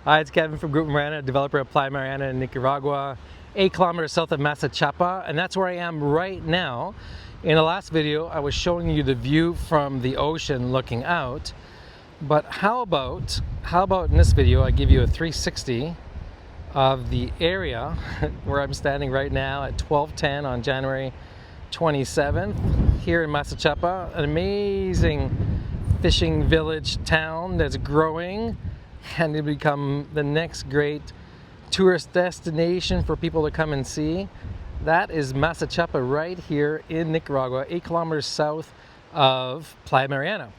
Hi, it's Kevin from Group Mariana, developer of Playa Mariana in Nicaragua, 8 kilometers south of Masachapa, and that's where I am right now. In the last video, I was showing you the view from the ocean looking out, but how about in this video, I give you a 360 of the area where I'm standing right now at 12:10 on January 27th here in Masachapa, an amazing fishing village town that's growing and to become the next great tourist destination for people to come and see. That is Masachapa right here in Nicaragua, 8 kilometers south of Playa Mariana.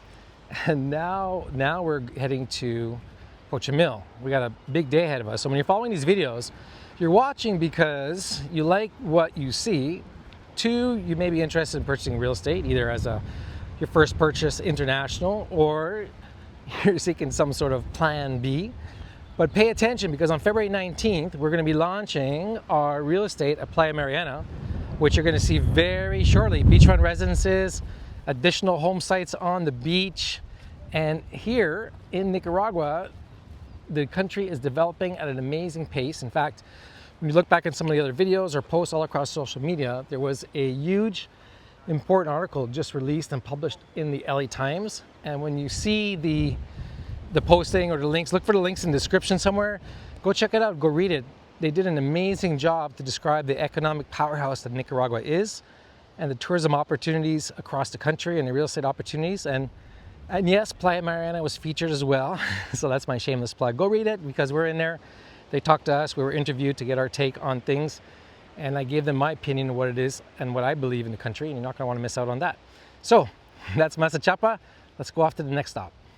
And now we're heading to Pochimil. We got a big day ahead of us. So when you're following these videos, you're watching because you like what you see. 2, you may be interested in purchasing real estate, either as your first purchase international, or you're seeking some sort of plan B. But pay attention, because on February 19th, we're going to be launching our real estate at Playa Mariana, which you're going to see very shortly. Beachfront residences, additional home sites on the beach. And here in Nicaragua, the country is developing at an amazing pace. In fact, when you look back at some of the other videos or posts all across social media, there was a huge important article just released and published in the LA Times. And when you see the posting or the links, look for the links in the description somewhere. Go check it out, go read it. They did an amazing job to describe the economic powerhouse that Nicaragua is, and the tourism opportunities across the country and the real estate opportunities. And yes, Playa Mariana was featured as well. So that's my shameless plug. Go read it, because we're in there. They talked to us, we were interviewed to get our take on things. And I gave them my opinion of what it is and what I believe in the country, and you're not going to want to miss out on that. So that's Masachapa. Let's go off to the next stop.